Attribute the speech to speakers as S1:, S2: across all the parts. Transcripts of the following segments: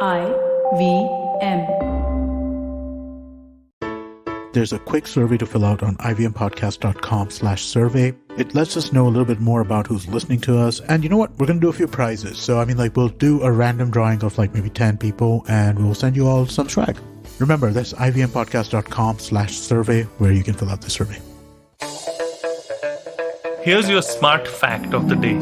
S1: IVM.
S2: There's a quick survey to fill out on ivmpodcast.com/survey. It lets us know a little bit more about who's listening to us. And you know what? We're going to do a few prizes. So, we'll do a random drawing of maybe 10 people and we'll send you all some swag. Remember, that's ivmpodcast.com/survey where you can fill out the survey.
S3: Here's your smart fact of the day.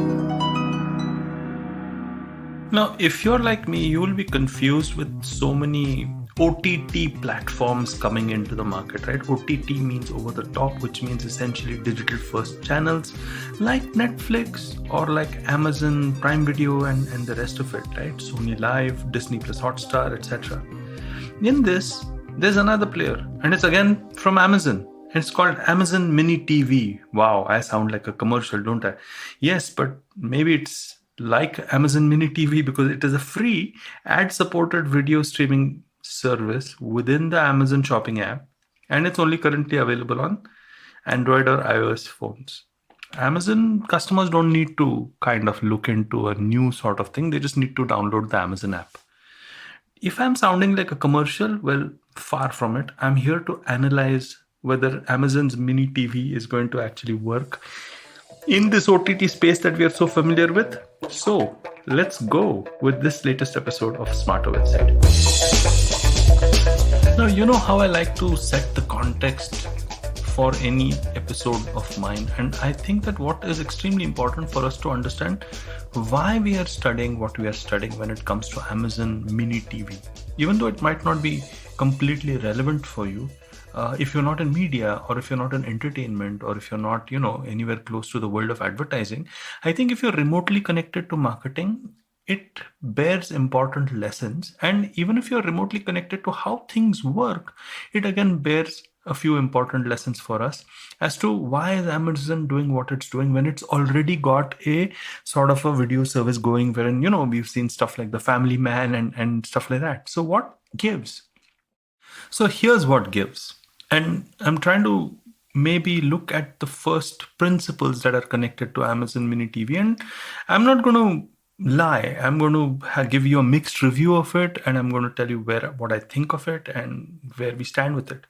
S3: Now, if you're like me, you will be confused with so many OTT platforms coming into the market, right? OTT means over the top, which means essentially digital first channels like Netflix or like Amazon Prime Video and the rest of it, right? Sony Live, Disney Plus Hotstar, etc. In this, there's another player, and it's again from Amazon. It's called Amazon MiniTV. Wow, I sound like a commercial, don't I? Yes, but maybe it's like Amazon MiniTV because it is a free ad-supported video streaming service within the Amazon shopping app, and it's only currently available on Android or iOS phones. Amazon customers don't need to kind of look into a new sort of thing. They just need to download the Amazon app. If I'm sounding like a commercial, well, far from it. I'm here to analyze whether Amazon's MiniTV is going to actually work in this OTT space that we are so familiar with. So let's go with this latest episode of Smarter Website. Now, you know how I like to set the context for any episode of mine, and I think that what is extremely important for us to understand why we are studying what we are studying when it comes to Amazon MiniTV. Even though it might not be completely relevant for you, if you're not in media or if you're not in entertainment or if you're not, anywhere close to the world of advertising, I think if you're remotely connected to marketing, it bears important lessons. And even if you're remotely connected to how things work, it again bears a few important lessons for us as to why is Amazon doing what it's doing when it's already got a sort of a video service going wherein, we've seen stuff like the Family Man and stuff like that. So what gives? So here's what gives. And I'm trying to maybe look at the first principles that are connected to Amazon MiniTV. And I'm not going to lie. I'm going to give you a mixed review of it, and I'm going to tell you what I think of it and where we stand with it.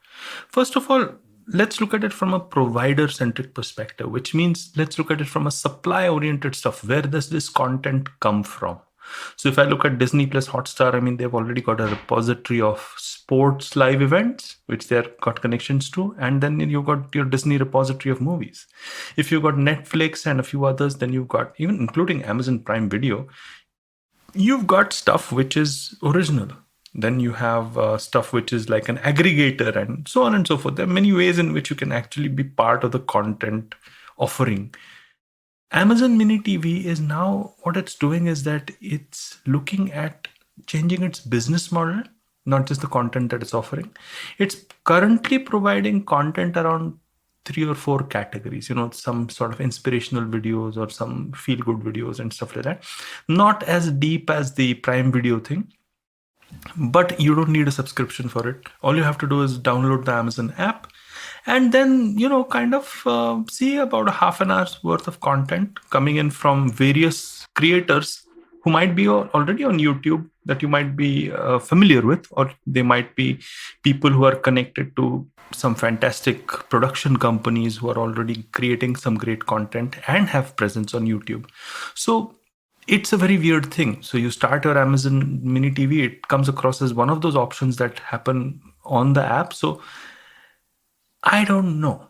S3: First of all, let's look at it from a provider-centric perspective, which means let's look at it from a supply-oriented stuff. Where does this content come from? So if I look at Disney Plus Hotstar, they've already got a repository of sports live events, which they've got connections to. And then you've got your Disney repository of movies. If you've got Netflix and a few others, then you've got, even including Amazon Prime Video, you've got stuff which is original. Then you have stuff which is like an aggregator and so on and so forth. There are many ways in which you can actually be part of the content offering. Amazon MiniTV is now, what it's doing is that it's looking at changing its business model, not just the content that it's offering. It's currently providing content around 3 or 4 categories, some sort of inspirational videos or some feel-good videos and stuff like that. Not as deep as the Prime Video thing, but you don't need a subscription for it. All you have to do is download the Amazon app and then, see about a half an hour's worth of content coming in from various creators who might be already on YouTube that you might be familiar with, or they might be people who are connected to some fantastic production companies who are already creating some great content and have presence on YouTube. So it's a very weird thing. So you start your Amazon MiniTV, it comes across as one of those options that happen on the app. So I don't know.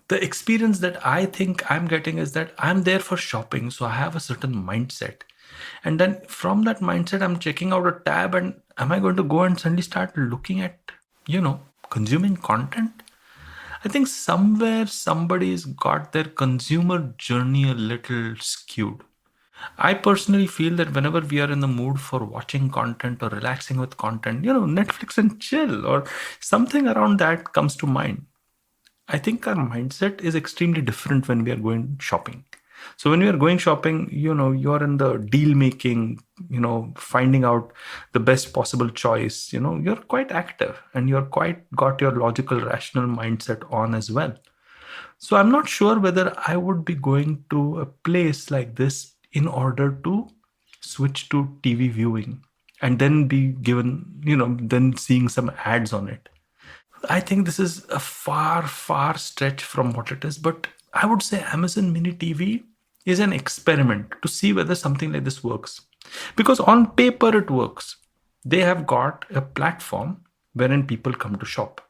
S3: The experience that I think I'm getting is that I'm there for shopping. So I have a certain mindset. And then from that mindset, I'm checking out a tab and am I going to go and suddenly start looking at, consuming content? I think somewhere somebody's got their consumer journey a little skewed. I personally feel that whenever we are in the mood for watching content or relaxing with content, Netflix and chill or something around that comes to mind. I think our mindset is extremely different when we are going shopping. So when we are going shopping, you're in the deal making, finding out the best possible choice, you're quite active and you're quite got your logical, rational mindset on as well. So I'm not sure whether I would be going to a place like this in order to switch to TV viewing. and then be given, then seeing some ads on it. I think this is a far, far stretch from what it is, but I would say Amazon Mini TV is an experiment to see whether something like this works. Because on paper it works. They have got a platform wherein people come to shop.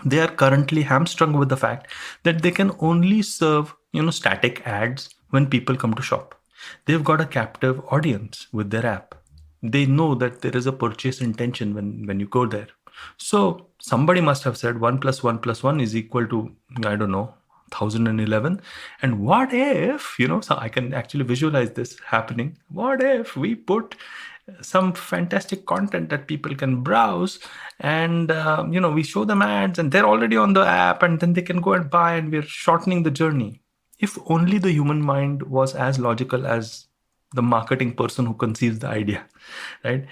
S3: They are currently hamstrung with the fact that they can only serve, static ads when people come to shop. They've got a captive audience with their app. They know that there is a purchase intention when you go there. So somebody must have said 1 plus 1 plus 1 is equal to, I don't know, 1011. And what if, so I can actually visualize this happening. What if we put some fantastic content that people can browse, and we show them ads and they're already on the app, and then they can go and buy, and we're shortening the journey. If only the human mind was as logical as the marketing person who conceives the idea, right?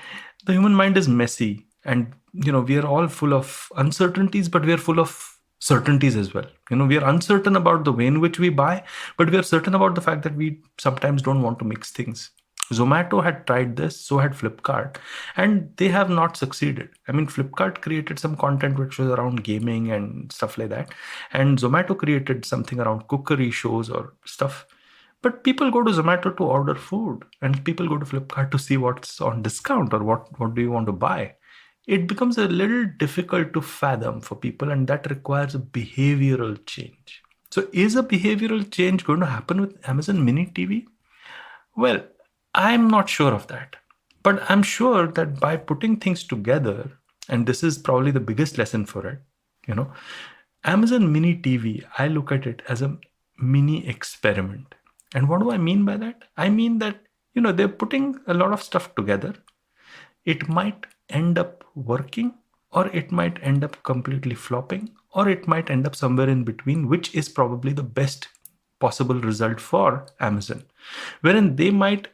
S3: The human mind is messy, and we are all full of uncertainties, but we are full of certainties as well. We are uncertain about the way in which we buy, but we are certain about the fact that we sometimes don't want to mix things. Zomato had tried this, so had Flipkart, and they have not succeeded. I mean, Flipkart created some content which was around gaming and stuff like that, and Zomato created something around cookery shows or stuff. But people go to Zomato to order food, and people go to Flipkart to see what's on discount or what do you want to buy. It becomes a little difficult to fathom for people, and that requires a behavioral change. So, is a behavioral change going to happen with Amazon Mini TV? Well, I'm not sure of that. But I'm sure that by putting things together, and this is probably the biggest lesson for it, Amazon Mini TV, I look at it as a mini experiment. And what do I mean by that? I mean that, they're putting a lot of stuff together. It might end up working, or it might end up completely flopping, or it might end up somewhere in between, which is probably the best possible result for Amazon. Wherein they might,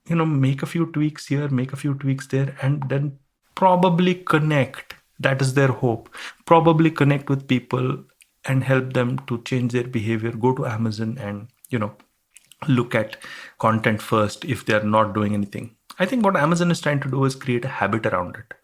S3: make a few tweaks here, make a few tweaks there, and then probably connect. That is their hope. Probably connect with people and help them to change their behavior. Go to Amazon and, look at content first if they're not doing anything. I think what Amazon is trying to do is create a habit around it.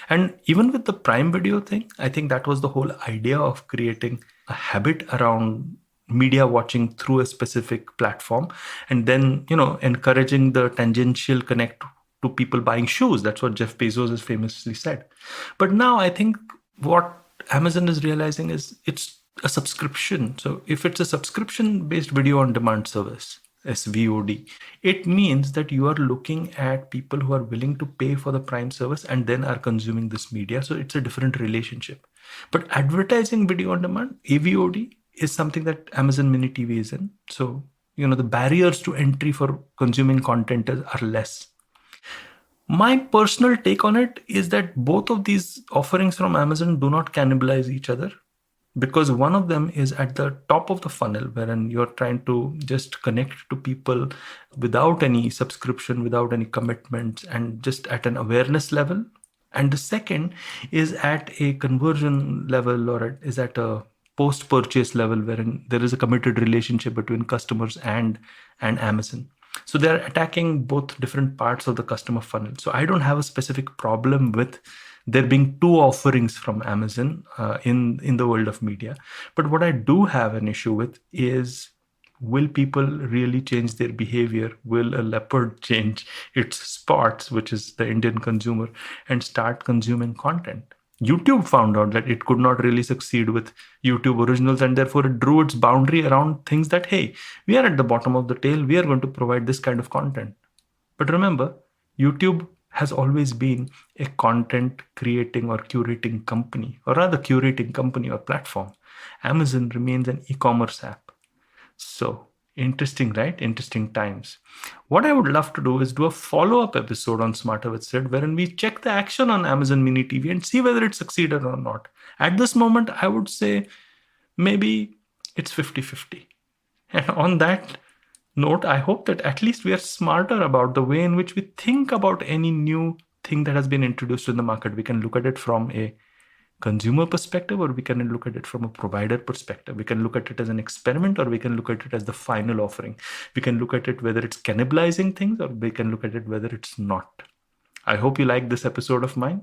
S3: And even with the Prime Video thing, I think that was the whole idea of creating a habit around media watching through a specific platform, and then, encouraging the tangential connect to people buying shoes. That's what Jeff Bezos has famously said. But now I think what Amazon is realizing is it's a subscription. So if it's a subscription-based video on demand service, SVOD, it means that you are looking at people who are willing to pay for the Prime service and then are consuming this media. So it's a different relationship. But advertising video on demand, AVOD, is something that Amazon Mini TV is in. So, the barriers to entry for consuming content are less. My personal take on it is that both of these offerings from Amazon do not cannibalize each other, because one of them is at the top of the funnel, wherein you're trying to just connect to people without any subscription, without any commitments, and just at an awareness level. And the second is at a conversion level, or it is at a post-purchase level, wherein there is a committed relationship between customers and Amazon. So they're attacking both different parts of the customer funnel. So I don't have a specific problem with there being two offerings from Amazon in the world of media. But what I do have an issue with is, will people really change their behavior? Will a leopard change its spots, which is the Indian consumer, and start consuming content? YouTube found out that it could not really succeed with YouTube originals, and therefore it drew its boundary around things that, hey, we are at the bottom of the tail. We are going to provide this kind of content. But remember, YouTube has always been a content creating or curating company, or rather curating company or platform. Amazon remains an e-commerce app. So interesting, right? Interesting times. What I would love to do is do a follow-up episode on Smarter with Sid, wherein we check the action on Amazon Mini TV and see whether it succeeded or not. At this moment, I would say maybe it's 50-50. And on that note, I hope that at least we are smarter about the way in which we think about any new thing that has been introduced in the market. We can look at it from a consumer perspective, or we can look at it from a provider perspective. We can look at it as an experiment, or we can look at it as the final offering. We can look at it whether it's cannibalizing things, or we can look at it whether it's not. I hope you like this episode of mine.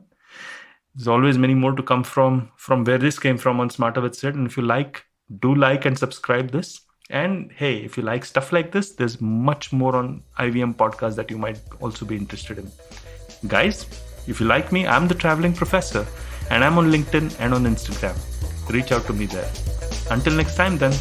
S3: There's always many more to come from where this came from on Smarter with Sid. And if you like, do like and subscribe this. And hey, if you like stuff like this, there's much more on IVM podcast that you might also be interested in. Guys, if you like me, I'm the Traveling Professor, and I'm on LinkedIn and on Instagram. Reach out to me there. Until next time then.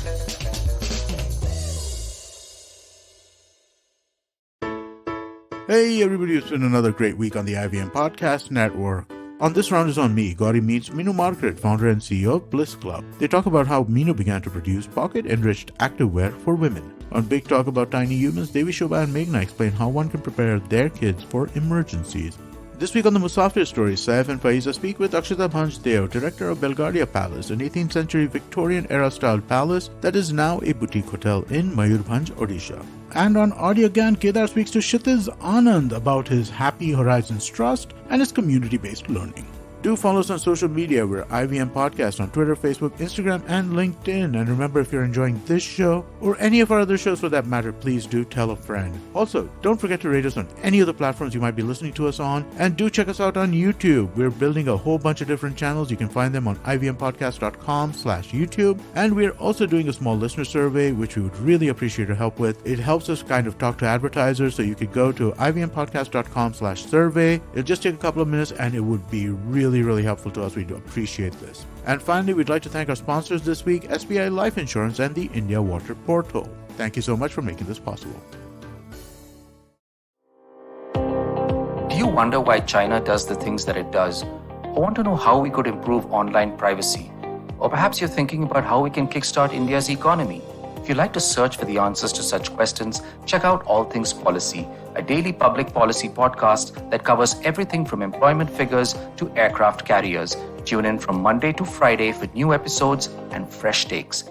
S2: Hey everybody, it's been another great week on the IVM Podcast Network. On this round is on me. Gauri meets Minu Margaret, founder and CEO of Bliss Club. They talk about how Minu began to produce pocket-enriched activewear for women. On Big Talk About Tiny Humans, Devi Shobha and Meghna explain how one can prepare their kids for emergencies. This week on the Musafir Story, Saif and Faiza speak with Akshita Bhanj-Deo, director of Belgaria Palace, an 18th century Victorian-era style palace that is now a boutique hotel in Mayurbhanj, Odisha. And on Audio Gyan, Kedar speaks to Kshitiz Anand about his Happy Horizons Trust and his community-based learning. Do follow us on social media. We're IVM Podcast on Twitter, Facebook, Instagram, and LinkedIn. And remember, if you're enjoying this show or any of our other shows for that matter, please do tell a friend. Also, don't forget to rate us on any of the platforms you might be listening to us on. And do check us out on YouTube. We're building a whole bunch of different channels. You can find them on ivmpodcast.com/YouTube. And we're also doing a small listener survey, which we would really appreciate your help with. It helps us kind of talk to advertisers. So you could go to ivmpodcast.com/survey. It'll just take a couple of minutes and it would be really helpful to us. We do appreciate this. And finally, we'd like to thank our sponsors this week, SBI Life Insurance and the India Water Portal. Thank you so much for making this possible.
S1: Do you wonder why China does the things that it does? Or want to know how we could improve online privacy? Or perhaps you're thinking about how we can kickstart India's economy. If you'd like to search for the answers to such questions, check out All Things Policy, a daily public policy podcast that covers everything from employment figures to aircraft carriers. Tune in from Monday to Friday for new episodes and fresh takes.